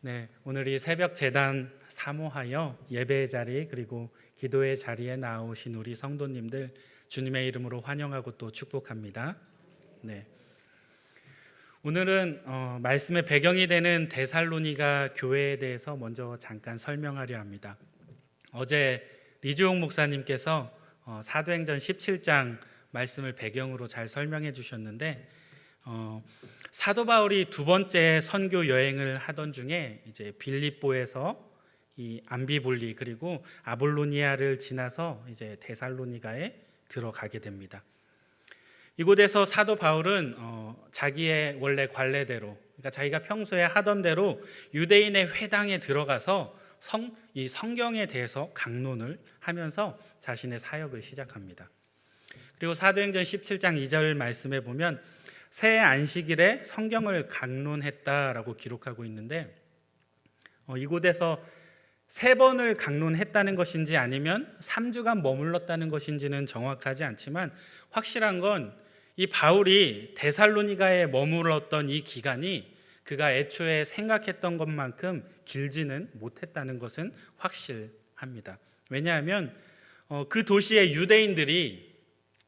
네, 오늘 이 새벽 제단 사모하여 예배의 자리 그리고 기도의 자리에 나오신 우리 성도님들 주님의 이름으로 환영하고 또 축복합니다. 네, 오늘은 말씀의 배경이 되는 데살로니가 교회에 대해서 먼저 잠깐 설명하려 합니다. 어제 리주홍 목사님께서 사도행전 17장 말씀을 배경으로 잘 설명해 주셨는데 사도 바울이 두 번째 선교 여행을 하던 중에 이제 빌립보에서 이 암비볼리 그리고 아볼로니아를 지나서 이제 데살로니가에 들어가게 됩니다. 이곳에서 사도 바울은 자기의 원래 관례대로, 그러니까 자기가 평소에 하던 대로 유대인의 회당에 들어가서 이 성경에 대해서 강론을 하면서 자신의 사역을 시작합니다. 그리고 사도행전 17장 2절 말씀에 보면 새 안식일에 성경을 강론했다라고 기록하고 있는데 이곳에서 3번을 강론했다는 것인지 아니면 3주간 머물렀다는 것인지는 정확하지 않지만 확실한 건 이 바울이 데살로니가에 머물렀던 이 기간이 그가 애초에 생각했던 것만큼 길지는 못했다는 것은 확실합니다. 왜냐하면 그 도시의 유대인들이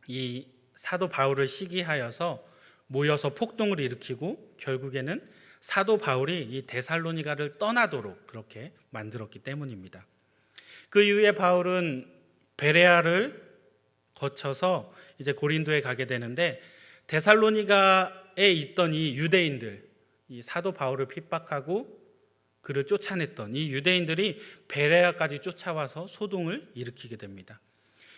이 사도 바울을 시기하여서 모여서 폭동을 일으키고 결국에는 사도 바울이 이 데살로니가를 떠나도록 그렇게 만들었기 때문입니다. 그 이후에 바울은 베레아를 거쳐서 이제 고린도에 가게 되는데 데살로니가에 있던 이 유대인들, 이 사도 바울을 핍박하고 그를 쫓아냈던 이 유대인들이 베레아까지 쫓아와서 소동을 일으키게 됩니다.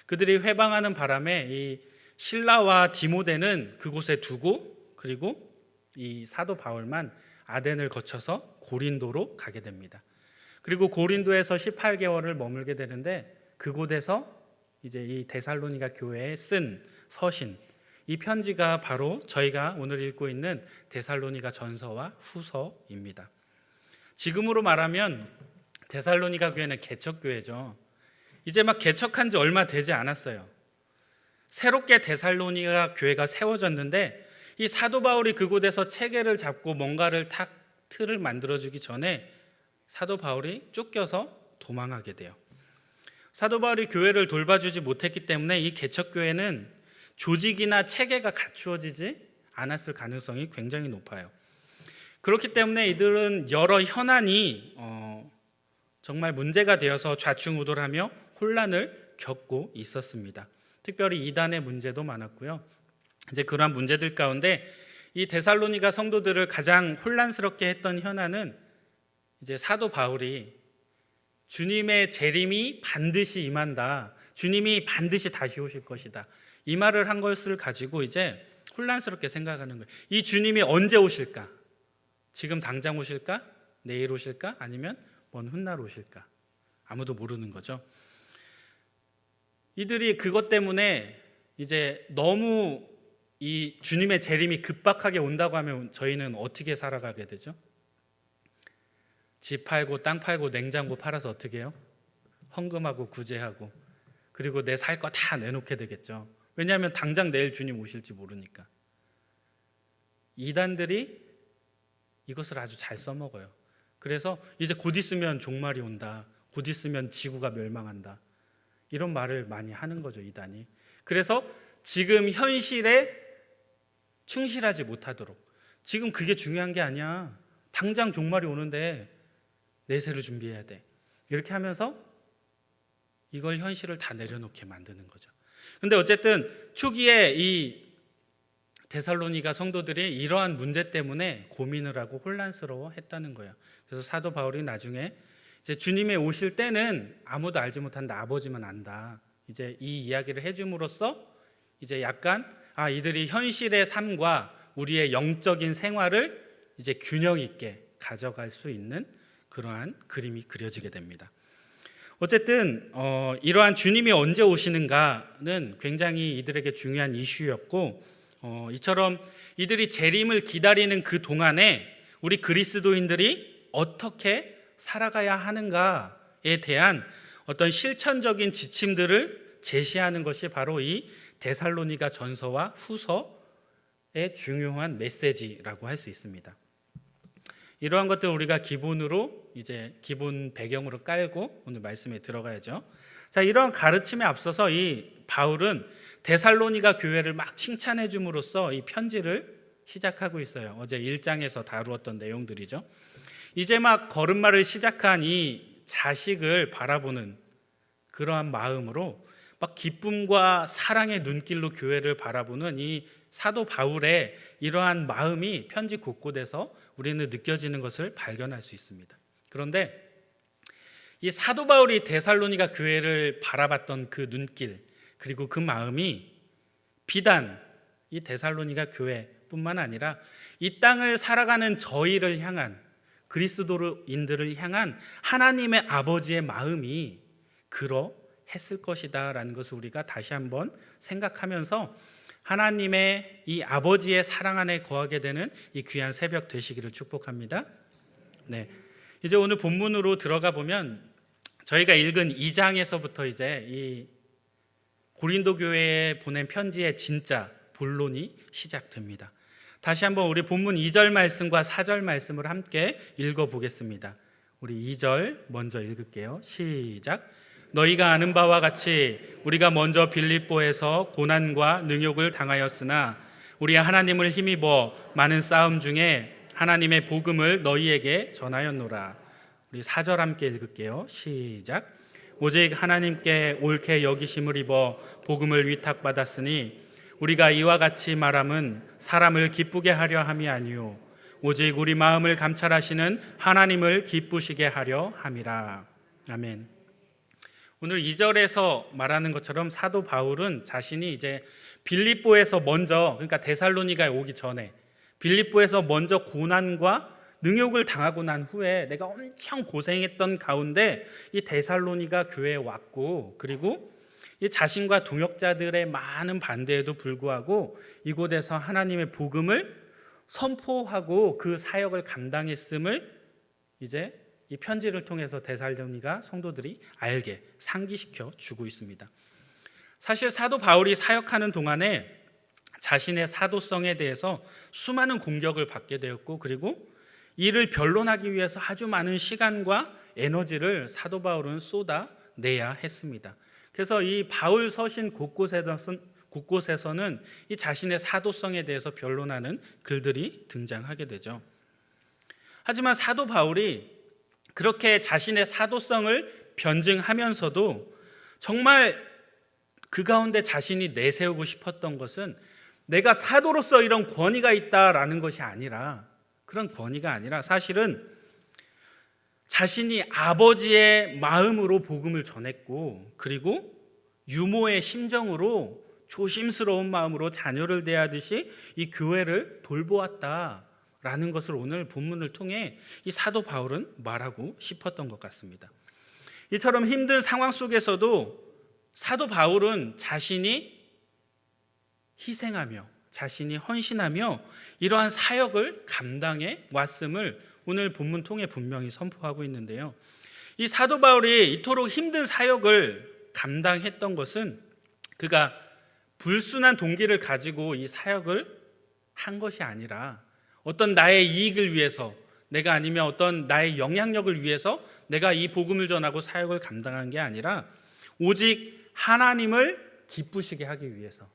그들이 회방하는 바람에 이 실라와 디모데는 그곳에 두고 그리고 이 사도 바울만 아덴을 거쳐서 고린도로 가게 됩니다. 그리고 고린도에서 18개월을 머물게 되는데 그곳에서 이제 이 데살로니가 교회에 쓴 서신, 이 편지가 바로 저희가 오늘 읽고 있는 데살로니가 전서와 후서입니다. 지금으로 말하면 데살로니가 교회는 개척교회죠. 이제 막 개척한 지 얼마 되지 않았어요. 새롭게 데살로니가 교회가 세워졌는데 이 사도 바울이 그곳에서 체계를 잡고 뭔가를 탁 틀을 만들어주기 전에 사도 바울이 쫓겨서 도망하게 돼요. 사도 바울이 교회를 돌봐주지 못했기 때문에 이 개척교회는 조직이나 체계가 갖추어지지 않았을 가능성이 굉장히 높아요. 그렇기 때문에 이들은 여러 현안이 정말 문제가 되어서 좌충우돌하며 혼란을 겪고 있었습니다. 특별히 이단의 문제도 많았고요. 이제 그러한 문제들 가운데 이 데살로니가 성도들을 가장 혼란스럽게 했던 현안은 이제 사도 바울이 주님의 재림이 반드시 임한다. 주님이 반드시 다시 오실 것이다. 이 말을 한 것을 가지고 이제 혼란스럽게 생각하는 거예요. 이 주님이 언제 오실까? 지금 당장 오실까? 내일 오실까? 아니면 먼 훗날 오실까? 아무도 모르는 거죠. 이들이 그것 때문에 이제 너무 이 주님의 재림이 급박하게 온다고 하면 저희는 어떻게 살아가게 되죠? 집 팔고 땅 팔고 냉장고 팔아서 어떻게 해요? 헌금하고 구제하고 그리고 내 살 거 다 내놓게 되겠죠. 왜냐하면 당장 내일 주님 오실지 모르니까. 이단들이 이것을 아주 잘 써먹어요. 그래서 이제 곧 있으면 종말이 온다. 곧 있으면 지구가 멸망한다. 이런 말을 많이 하는 거죠, 이단이. 그래서 지금 현실에 충실하지 못하도록 지금 그게 중요한 게 아니야. 당장 종말이 오는데 내세를 준비해야 돼. 이렇게 하면서 이걸 현실을 다 내려놓게 만드는 거죠. 근데 어쨌든 초기에 이 데살로니가 성도들이 이러한 문제 때문에 고민을 하고 혼란스러워 했다는 거예요. 그래서 사도 바울이 나중에 이제 주님의 오실 때는 아무도 알지 못한다. 아버지만 안다. 이제 이 이야기를 해줌으로써 이제 약간 이들이 현실의 삶과 우리의 영적인 생활을 이제 균형 있게 가져갈 수 있는 그러한 그림이 그려지게 됩니다. 어쨌든 이러한 주님이 언제 오시는가는 굉장히 이들에게 중요한 이슈였고 이처럼 이들이 재림을 기다리는 그 동안에 우리 그리스도인들이 어떻게 살아가야 하는가에 대한 어떤 실천적인 지침들을 제시하는 것이 바로 이 데살로니가 전서와 후서의 중요한 메시지라고 할 수 있습니다. 이러한 것들 우리가 기본으로 이제 기본 배경으로 깔고 오늘 말씀에 들어가야죠. 자, 이러한 가르침에 앞서서 이 바울은 데살로니가 교회를 막 칭찬해 줌으로써 이 편지를 시작하고 있어요. 어제 1장에서 다루었던 내용들이죠. 이제 막 걸음마를 시작한 이 자식을 바라보는 그러한 마음으로 막 기쁨과 사랑의 눈길로 교회를 바라보는 이 사도 바울의 이러한 마음이 편지 곳곳에서 우리는 느껴지는 것을 발견할 수 있습니다. 그런데 이 사도 바울이 데살로니가 교회를 바라봤던 그 눈길, 그리고 그 마음이 비단 이 데살로니가 교회뿐만 아니라 이 땅을 살아가는 저희를 향한, 그리스도인들을 향한 하나님의 아버지의 마음이 그러했을 것이다 라는 것을 우리가 다시 한번 생각하면서 하나님의 이 아버지의 사랑 안에 거하게 되는 이 귀한 새벽 되시기를 축복합니다. 네, 이제 오늘 본문으로 들어가 보면 저희가 읽은 2장에서부터 이제 이 고린도 교회에 보낸 편지의 진짜 본론이 시작됩니다. 다시 한번 우리 본문 2절 말씀과 4절 말씀을 함께 읽어보겠습니다. 우리 2절 먼저 읽을게요. 시작. 너희가 아는 바와 같이 우리가 먼저 빌립보에서 고난과 능욕을 당하였으나 우리 하나님을 힘입어 많은 싸움 중에 하나님의 복음을 너희에게 전하였노라. 우리 4절 함께 읽을게요. 시작. 오직 하나님께 옳게 여기심을 입어 복음을 위탁받았으니 우리가 이와 같이 말함은 사람을 기쁘게 하려 함이 아니요 오직 우리 마음을 감찰하시는 하나님을 기쁘시게 하려 함이라. 아멘. 오늘 2절에서 말하는 것처럼 사도 바울은 자신이 이제 빌립보에서 먼저, 그러니까 데살로니가에 오기 전에 빌립보에서 먼저 고난과 능욕을 당하고 난 후에 내가 엄청 고생했던 가운데 이 데살로니가 교회에 왔고, 그리고 이 자신과 동역자들의 많은 반대에도 불구하고 이곳에서 하나님의 복음을 선포하고 그 사역을 감당했음을 이제 이 편지를 통해서 데살로니가 성도들이 알게 상기시켜 주고 있습니다. 사실 사도 바울이 사역하는 동안에 자신의 사도성에 대해서 수많은 공격을 받게 되었고, 그리고 이를 변론하기 위해서 아주 많은 시간과 에너지를 사도 바울은 쏟아내야 했습니다. 그래서 이 바울 서신 곳곳에서는 이 자신의 사도성에 대해서 변론하는 글들이 등장하게 되죠. 하지만 사도 바울이 그렇게 자신의 사도성을 변증하면서도 정말 그 가운데 자신이 내세우고 싶었던 것은 내가 사도로서 이런 권위가 있다라는 것이 아니라, 그런 권위가 아니라 사실은 자신이 아버지의 마음으로 복음을 전했고, 그리고 유모의 심정으로 조심스러운 마음으로 자녀를 대하듯이 이 교회를 돌보았다라는 것을 오늘 본문을 통해 이 사도 바울은 말하고 싶었던 것 같습니다. 이처럼 힘든 상황 속에서도 사도 바울은 자신이 희생하며 자신이 헌신하며 이러한 사역을 감당해 왔음을 오늘 본문 통해 분명히 선포하고 있는데요. 이 사도 바울이 이토록 힘든 사역을 감당했던 것은 그가 불순한 동기를 가지고 이 사역을 한 것이 아니라 어떤 나의 이익을 위해서, 내가 아니면 어떤 나의 영향력을 위해서 내가 이 복음을 전하고 사역을 감당한 게 아니라 오직 하나님을 기쁘시게 하기 위해서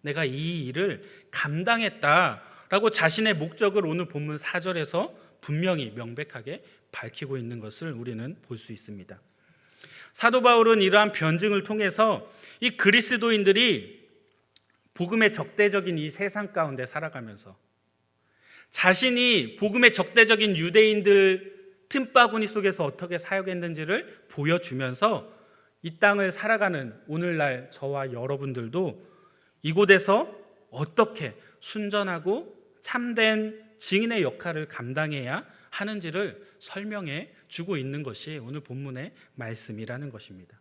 내가 이 일을 감당했다라고 자신의 목적을 오늘 본문 4절에서 분명히 명백하게 밝히고 있는 것을 우리는 볼 수 있습니다. 사도 바울은 이러한 변증을 통해서 이 그리스도인들이 복음의 적대적인 이 세상 가운데 살아가면서 자신이 복음의 적대적인 유대인들 틈바구니 속에서 어떻게 사역했는지를 보여주면서 이 땅을 살아가는 오늘날 저와 여러분들도 이곳에서 어떻게 순전하고 참된 증인의 역할을 감당해야 하는지를 설명해 주고 있는 것이 오늘 본문의 말씀이라는 것입니다.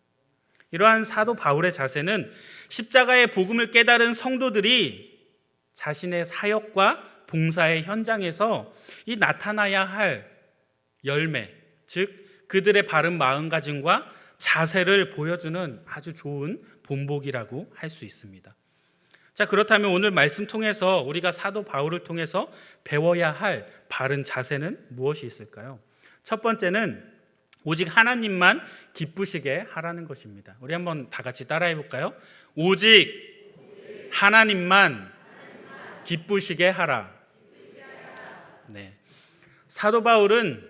이러한 사도 바울의 자세는 십자가의 복음을 깨달은 성도들이 자신의 사역과 봉사의 현장에서 이 나타나야 할 열매, 즉 그들의 바른 마음가짐과 자세를 보여주는 아주 좋은 본보기라고 할 수 있습니다. 자, 그렇다면 오늘 말씀 통해서 우리가 사도 바울을 통해서 배워야 할 바른 자세는 무엇이 있을까요? 첫 번째는 오직 하나님만 기쁘시게 하라는 것입니다. 우리 한번 다 같이 따라해 볼까요? 오직 하나님만 기쁘시게 하라. 네. 사도 바울은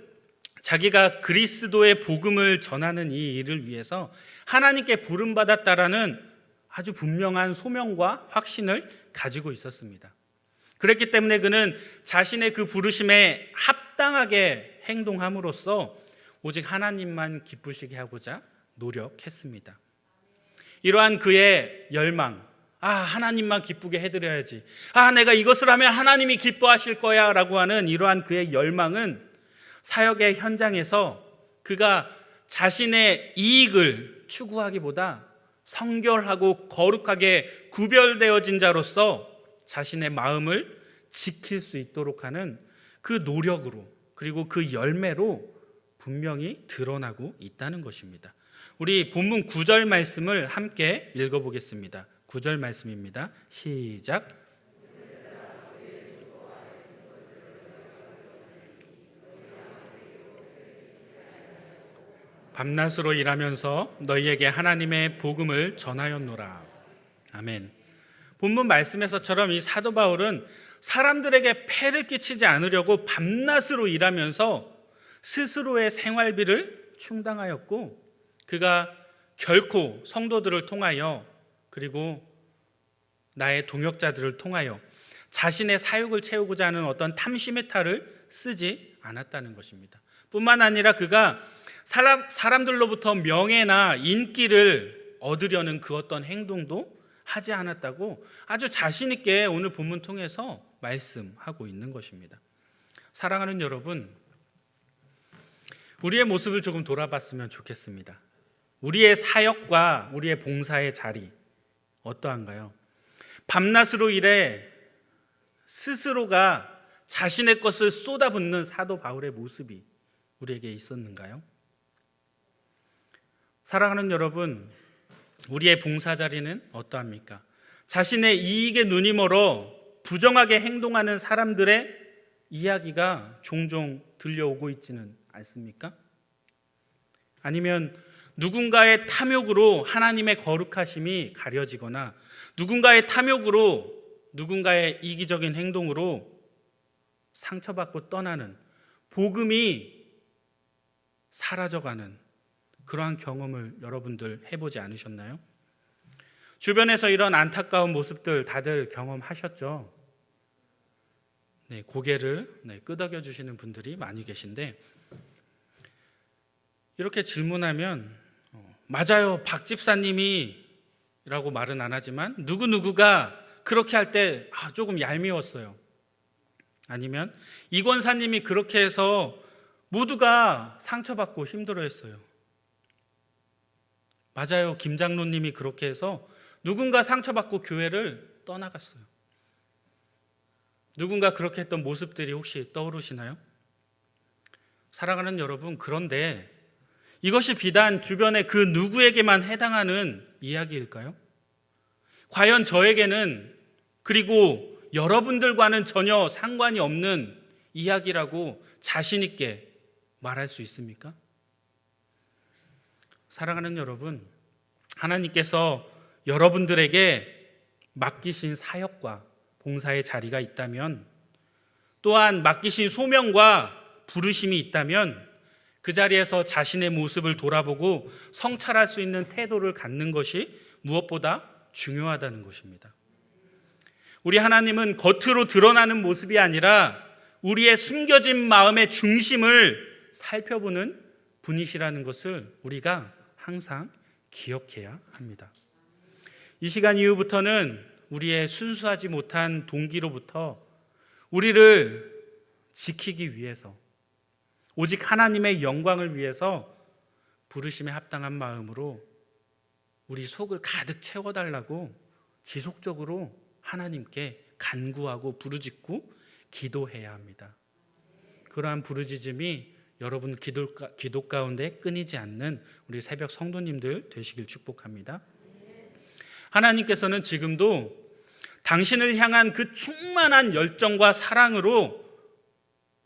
자기가 그리스도의 복음을 전하는 이 일을 위해서 하나님께 부름받았다라는 아주 분명한 소명과 확신을 가지고 있었습니다. 그랬기 때문에 그는 자신의 그 부르심에 합당하게 행동함으로써 오직 하나님만 기쁘시게 하고자 노력했습니다. 이러한 그의 열망, 하나님만 기쁘게 해드려야지, 내가 이것을 하면 하나님이 기뻐하실 거야 라고 하는 이러한 그의 열망은 사역의 현장에서 그가 자신의 이익을 추구하기보다 성결하고 거룩하게 구별되어진 자로서 자신의 마음을 지킬 수 있도록 하는 그 노력으로, 그리고 그 열매로 분명히 드러나고 있다는 것입니다. 우리 본문 9절 말씀을 함께 읽어보겠습니다. 9절 말씀입니다. 시작. 밤낮으로 일하면서 너희에게 하나님의 복음을 전하였노라. 아멘. 본문 말씀에서처럼 이 사도 바울은 사람들에게 폐를 끼치지 않으려고 밤낮으로 일하면서 스스로의 생활비를 충당하였고, 그가 결코 성도들을 통하여, 그리고 나의 동역자들을 통하여 자신의 사욕을 채우고자 하는 어떤 탐심의 탈을 쓰지 않았다는 것입니다. 뿐만 아니라 그가 사람들로부터 명예나 인기를 얻으려는 그 어떤 행동도 하지 않았다고 아주 자신 있게 오늘 본문 통해서 말씀하고 있는 것입니다. 사랑하는 여러분, 우리의 모습을 조금 돌아봤으면 좋겠습니다. 우리의 사역과 우리의 봉사의 자리 어떠한가요? 밤낮으로 일해 스스로가 자신의 것을 쏟아붓는 사도 바울의 모습이 우리에게 있었는가요? 사랑하는 여러분, 우리의 봉사 자리는 어떠합니까? 자신의 이익에 눈이 멀어 부정하게 행동하는 사람들의 이야기가 종종 들려오고 있지는 않습니까? 아니면 누군가의 탐욕으로 하나님의 거룩하심이 가려지거나 누군가의 탐욕으로, 누군가의 이기적인 행동으로 상처받고 떠나는, 복음이 사라져가는 그러한 경험을 여러분들 해보지 않으셨나요? 주변에서 이런 안타까운 모습들 다들 경험하셨죠? 네, 고개를 끄덕여 주시는 분들이 많이 계신데, 이렇게 질문하면 맞아요, 박 집사님이 라고 말은 안 하지만 누구누구가 그렇게 할 때 조금 얄미웠어요. 아니면 이 권사님이 그렇게 해서 모두가 상처받고 힘들어했어요. 맞아요, 김 장로님이 그렇게 해서 누군가 상처받고 교회를 떠나갔어요. 누군가 그렇게 했던 모습들이 혹시 떠오르시나요? 사랑하는 여러분, 그런데 이것이 비단 주변의 그 누구에게만 해당하는 이야기일까요? 과연 저에게는, 그리고 여러분들과는 전혀 상관이 없는 이야기라고 자신 있게 말할 수 있습니까? 사랑하는 여러분, 하나님께서 여러분들에게 맡기신 사역과 봉사의 자리가 있다면, 또한 맡기신 소명과 부르심이 있다면 그 자리에서 자신의 모습을 돌아보고 성찰할 수 있는 태도를 갖는 것이 무엇보다 중요하다는 것입니다. 우리 하나님은 겉으로 드러나는 모습이 아니라 우리의 숨겨진 마음의 중심을 살펴보는 분이시라는 것을 우리가 항상 기억해야 합니다. 이 시간 이후부터는 우리의 순수하지 못한 동기로부터 우리를 지키기 위해서, 오직 하나님의 영광을 위해서 부르심에 합당한 마음으로 우리 속을 가득 채워달라고 지속적으로 하나님께 간구하고 부르짖고 기도해야 합니다. 그러한 부르짖음이 여러분 기도 가운데 끊이지 않는 우리 새벽 성도님들 되시길 축복합니다. 하나님께서는 지금도 당신을 향한 그 충만한 열정과 사랑으로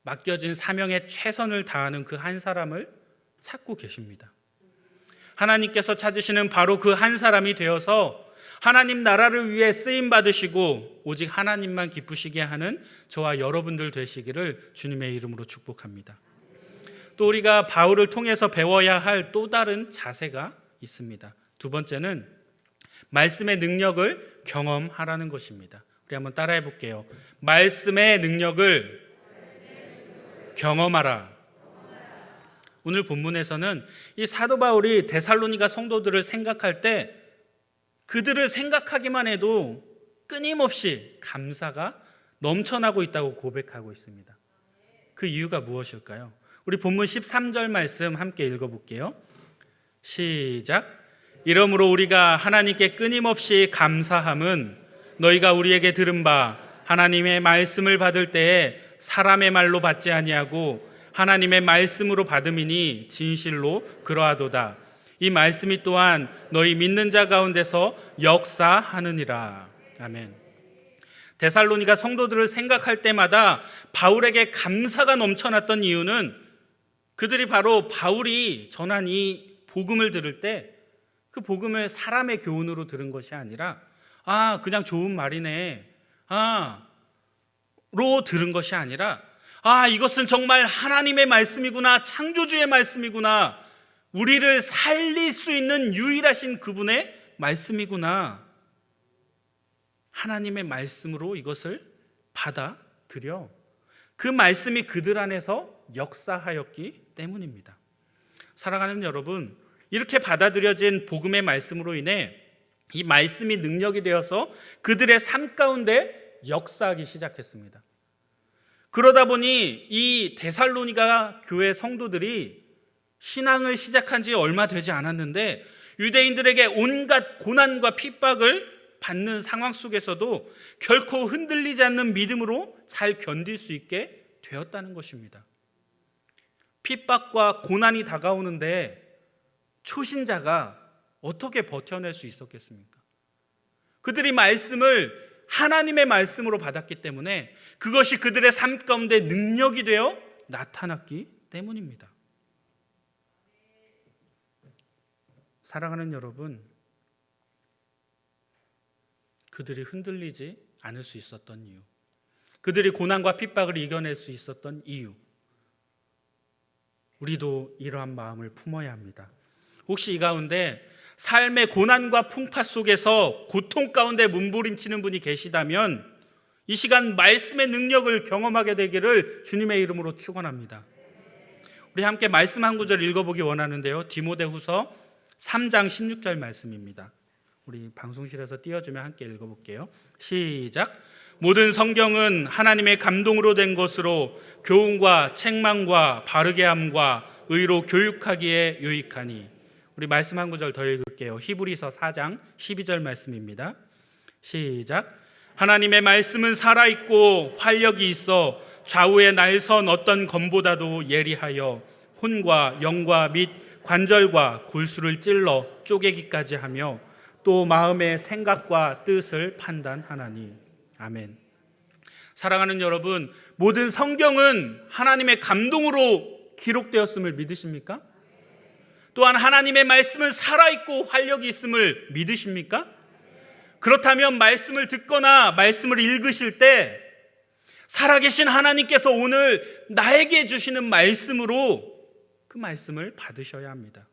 맡겨진 사명에 최선을 다하는 그 한 사람을 찾고 계십니다. 하나님께서 찾으시는 바로 그 한 사람이 되어서 하나님 나라를 위해 쓰임 받으시고 오직 하나님만 기쁘시게 하는 저와 여러분들 되시기를 주님의 이름으로 축복합니다. 또 우리가 바울을 통해서 배워야 할 또 다른 자세가 있습니다. 두 번째는 말씀의 능력을 경험하라는 것입니다. 우리 한번 따라해 볼게요. 말씀의 능력을 경험하라. 오늘 본문에서는 이 사도 바울이 데살로니가 성도들을 생각할 때 그들을 생각하기만 해도 끊임없이 감사가 넘쳐나고 있다고 고백하고 있습니다. 그 이유가 무엇일까요? 우리 본문 13절 말씀 함께 읽어볼게요. 시작. 이러므로 우리가 하나님께 끊임없이 감사함은 너희가 우리에게 들은 바 하나님의 말씀을 받을 때에 사람의 말로 받지 아니하고 하나님의 말씀으로 받음이니 진실로 그러하도다. 이 말씀이 또한 너희 믿는 자 가운데서 역사하느니라. 아멘. 데살로니가 성도들을 생각할 때마다 바울에게 감사가 넘쳐났던 이유는 그들이 바로 바울이 전한 이 복음을 들을 때 그 복음을 사람의 교훈으로 들은 것이 아니라 그냥 좋은 말이네 로 들은 것이 아니라 이것은 정말 하나님의 말씀이구나, 창조주의 말씀이구나, 우리를 살릴 수 있는 유일하신 그분의 말씀이구나, 하나님의 말씀으로 이것을 받아들여 그 말씀이 그들 안에서 역사하였기 때문입니다. 사랑하는 여러분, 이렇게 받아들여진 복음의 말씀으로 인해 이 말씀이 능력이 되어서 그들의 삶 가운데 역사하기 시작했습니다. 그러다 보니 이 데살로니가 교회 성도들이 신앙을 시작한 지 얼마 되지 않았는데 유대인들에게 온갖 고난과 핍박을 받는 상황 속에서도 결코 흔들리지 않는 믿음으로 잘 견딜 수 있게 되었다는 것입니다. 핍박과 고난이 다가오는데 초신자가 어떻게 버텨낼 수 있었겠습니까? 그들이 말씀을 하나님의 말씀으로 받았기 때문에 그것이 그들의 삶 가운데 능력이 되어 나타났기 때문입니다. 사랑하는 여러분, 그들이 흔들리지 않을 수 있었던 이유, 그들이 고난과 핍박을 이겨낼 수 있었던 이유, 우리도 이러한 마음을 품어야 합니다. 혹시 이 가운데 삶의 고난과 풍파 속에서 고통 가운데 몸부림치는 분이 계시다면 이 시간 말씀의 능력을 경험하게 되기를 주님의 이름으로 축원합니다. 우리 함께 말씀 한 구절 읽어보기 원하는데요, 디모데후서 3장 16절 말씀입니다. 우리 방송실에서 띄워주면 함께 읽어볼게요. 시작. 모든 성경은 하나님의 감동으로 된 것으로 교훈과 책망과 바르게 함과 의로 교육하기에 유익하니. 우리 말씀 한 구절 더 읽을게요. 히브리서 4장 12절 말씀입니다. 시작. 하나님의 말씀은 살아있고 활력이 있어 좌우에 날선 어떤 검보다도 예리하여 혼과 영과 및 관절과 골수를 찔러 쪼개기까지 하며 또 마음의 생각과 뜻을 판단하나니. 아멘. 사랑하는 여러분, 모든 성경은 하나님의 감동으로 기록되었음을 믿으십니까? 또한 하나님의 말씀은 살아있고 활력이 있음을 믿으십니까? 그렇다면 말씀을 듣거나 말씀을 읽으실 때 살아계신 하나님께서 오늘 나에게 주시는 말씀으로 그 말씀을 받으셔야 합니다.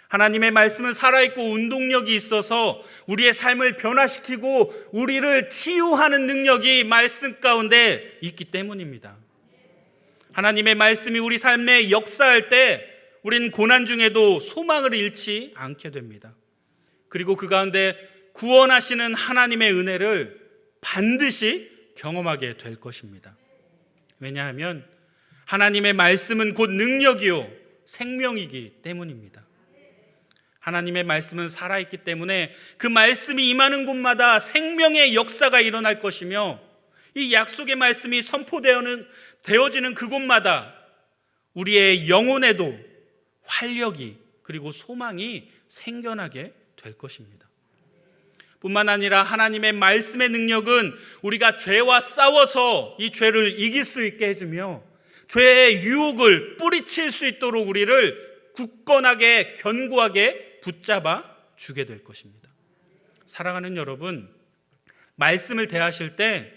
하나님의 말씀은 살아있고 운동력이 있어서 우리의 삶을 변화시키고 우리를 치유하는 능력이 말씀 가운데 있기 때문입니다. 하나님의 말씀이 우리 삶에 역사할 때 우리는 고난 중에도 소망을 잃지 않게 됩니다. 그리고 그 가운데 구원하시는 하나님의 은혜를 반드시 경험하게 될 것입니다. 왜냐하면 하나님의 말씀은 곧 능력이요 생명이기 때문입니다. 하나님의 말씀은 살아있기 때문에 그 말씀이 임하는 곳마다 생명의 역사가 일어날 것이며 이 약속의 말씀이 선포되어지는 그곳마다 우리의 영혼에도 활력이 그리고 소망이 생겨나게 될 것입니다. 뿐만 아니라 하나님의 말씀의 능력은 우리가 죄와 싸워서 이 죄를 이길 수 있게 해주며 죄의 유혹을 뿌리칠 수 있도록 우리를 굳건하게 견고하게 붙잡아 주게 될 것입니다. 사랑하는 여러분, 말씀을 대하실 때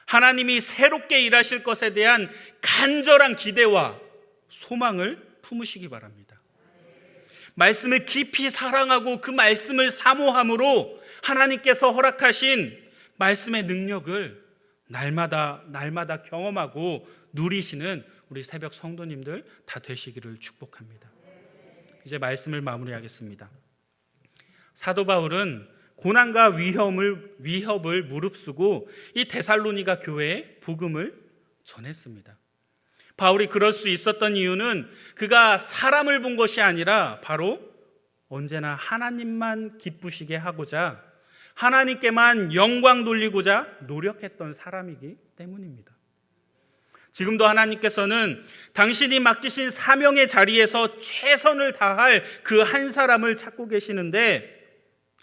하나님이 새롭게 일하실 것에 대한 간절한 기대와 소망을 품으시기 바랍니다. 말씀을 깊이 사랑하고 그 말씀을 사모함으로 하나님께서 허락하신 말씀의 능력을 날마다 경험하고 누리시는 우리 새벽 성도님들 다 되시기를 축복합니다. 이제 말씀을 마무리하겠습니다. 사도 바울은 고난과 위협을 무릅쓰고 이 데살로니가 교회에 복음을 전했습니다. 바울이 그럴 수 있었던 이유는 그가 사람을 본 것이 아니라 바로 언제나 하나님만 기쁘시게 하고자 하나님께만 영광 돌리고자 노력했던 사람이기 때문입니다. 지금도 하나님께서는 당신이 맡기신 사명의 자리에서 최선을 다할 그 한 사람을 찾고 계시는데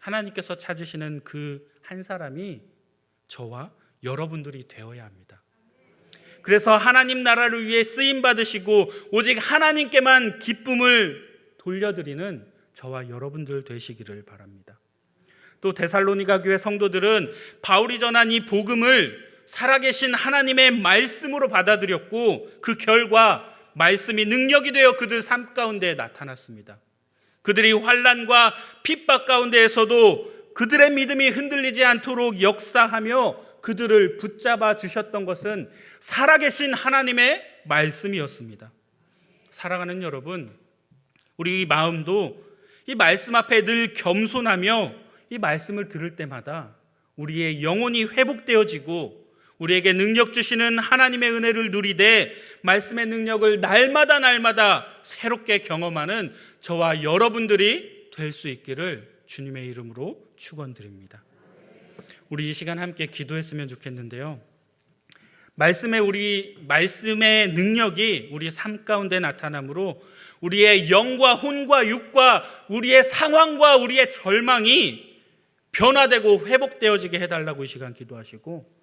하나님께서 찾으시는 그 한 사람이 저와 여러분들이 되어야 합니다. 그래서 하나님 나라를 위해 쓰임 받으시고 오직 하나님께만 기쁨을 돌려드리는 저와 여러분들 되시기를 바랍니다. 또 데살로니가 교회 성도들은 바울이 전한 이 복음을 살아계신 하나님의 말씀으로 받아들였고 그 결과 말씀이 능력이 되어 그들 삶 가운데 나타났습니다. 그들이 환난과 핍박 가운데에서도 그들의 믿음이 흔들리지 않도록 역사하며 그들을 붙잡아 주셨던 것은 살아계신 하나님의 말씀이었습니다. 사랑하는 여러분, 우리 마음도 이 말씀 앞에 늘 겸손하며 이 말씀을 들을 때마다 우리의 영혼이 회복되어지고 우리에게 능력 주시는 하나님의 은혜를 누리되 말씀의 능력을 날마다 새롭게 경험하는 저와 여러분들이 될 수 있기를 주님의 이름으로 축원드립니다. 우리 이 시간 함께 기도했으면 좋겠는데요. 말씀의 능력이 우리 삶 가운데 나타나므로 우리의 영과 혼과 육과 우리의 상황과 우리의 절망이 변화되고 회복되어지게 해달라고 이 시간 기도하시고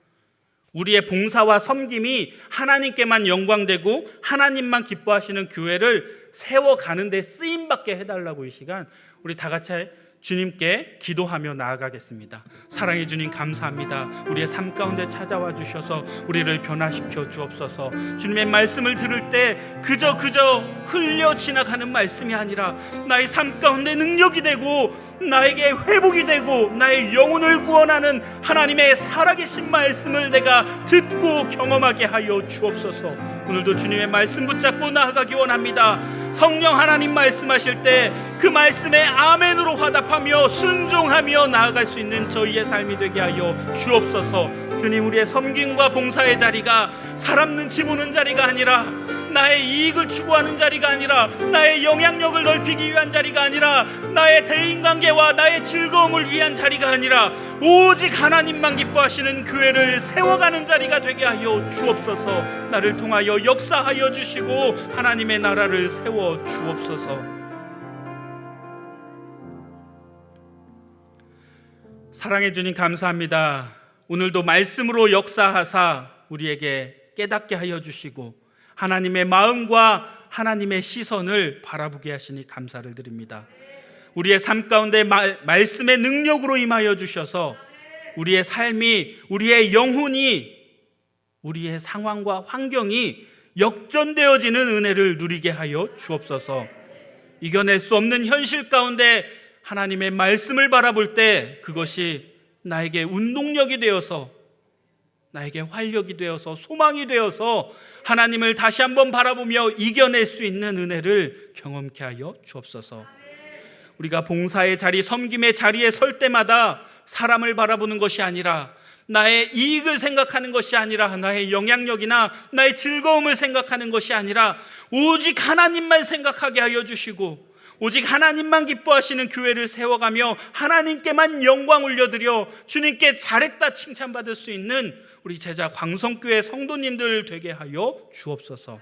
우리의 봉사와 섬김이 하나님께만 영광되고 하나님만 기뻐하시는 교회를 세워가는 데 쓰임받게 해달라고 이 시간 우리 다 같이 주님께 기도하며 나아가겠습니다. 사랑해 주님 감사합니다. 우리의 삶 가운데 찾아와 주셔서 우리를 변화시켜 주옵소서. 주님의 말씀을 들을 때 그저 흘려 지나가는 말씀이 아니라 나의 삶 가운데 능력이 되고 나에게 회복이 되고 나의 영혼을 구원하는 하나님의 살아계신 말씀을 내가 듣고 경험하게 하여 주옵소서. 오늘도 주님의 말씀 붙잡고 나아가기 원합니다. 성령 하나님 말씀하실 때 그 말씀에 아멘으로 화답하며 순종하며 나아갈 수 있는 저희의 삶이 되게 하여 주옵소서. 주님, 우리의 섬김과 봉사의 자리가 사람 눈치 보는 자리가 아니라 나의 이익을 추구하는 자리가 아니라 나의 영향력을 넓히기 위한 자리가 아니라 나의 대인관계와 나의 즐거움을 위한 자리가 아니라 오직 하나님만 기뻐하시는 교회를 세워가는 자리가 되게 하여 주옵소서. 나를 통하여 역사하여 주시고 하나님의 나라를 세워 주옵소서. 사랑해 주님 감사합니다. 오늘도 말씀으로 역사하사 우리에게 깨닫게 하여 주시고 하나님의 마음과 하나님의 시선을 바라보게 하시니 감사를 드립니다. 우리의 삶 가운데 말씀의 능력으로 임하여 주셔서 우리의 삶이, 우리의 영혼이, 우리의 상황과 환경이 역전되어지는 은혜를 누리게 하여 주옵소서. 이겨낼 수 없는 현실 가운데 하나님의 말씀을 바라볼 때 그것이 나에게 운동력이 되어서 나에게 활력이 되어서 소망이 되어서 하나님을 다시 한번 바라보며 이겨낼 수 있는 은혜를 경험케 하여 주옵소서. 우리가 봉사의 자리, 섬김의 자리에 설 때마다 사람을 바라보는 것이 아니라 나의 이익을 생각하는 것이 아니라 나의 영향력이나 나의 즐거움을 생각하는 것이 아니라 오직 하나님만 생각하게 하여 주시고 오직 하나님만 기뻐하시는 교회를 세워가며 하나님께만 영광 올려드려 주님께 잘했다 칭찬받을 수 있는 우리 제자 광성교회 성도님들 되게 하여 주옵소서.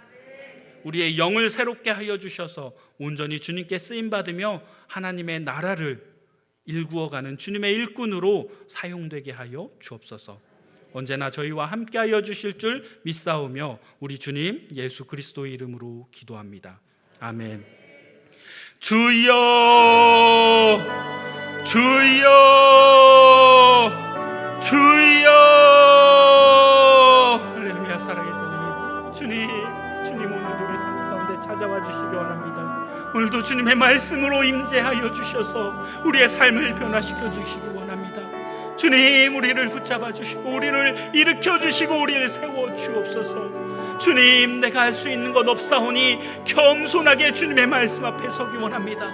우리의 영을 새롭게 하여 주셔서 온전히 주님께 쓰임받으며 하나님의 나라를 일구어가는 주님의 일꾼으로 사용되게 하여 주옵소서. 언제나 저희와 함께하여 주실 줄 믿사오며 우리 주님 예수 그리스도의 이름으로 기도합니다. 아멘. 주여 주여 주여. 할렐루야. 사랑의 주님 오늘 우리 삶 가운데 찾아와 주시기 원합니다. 오늘도 주님의 말씀으로 임재하여 주셔서 우리의 삶을 변화시켜 주시기 원합니다. 주님, 우리를 붙잡아 주시고 우리를 일으켜 주시고 우리를 세워 주옵소서. 주님, 내가 할 수 있는 것 없사오니 겸손하게 주님의 말씀 앞에 서기 원합니다.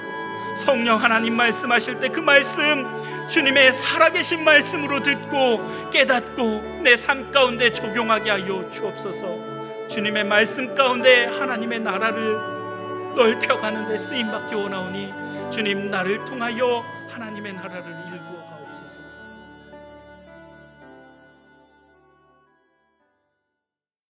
성령 하나님 말씀하실 때 그 말씀 주님의 살아계신 말씀으로 듣고 깨닫고 내 삶 가운데 적용하게 하여 주옵소서. 주님의 말씀 가운데 하나님의 나라를 넓혀가는 데 쓰임받기 원하오니 주님, 나를 통하여 하나님의 나라를 일구어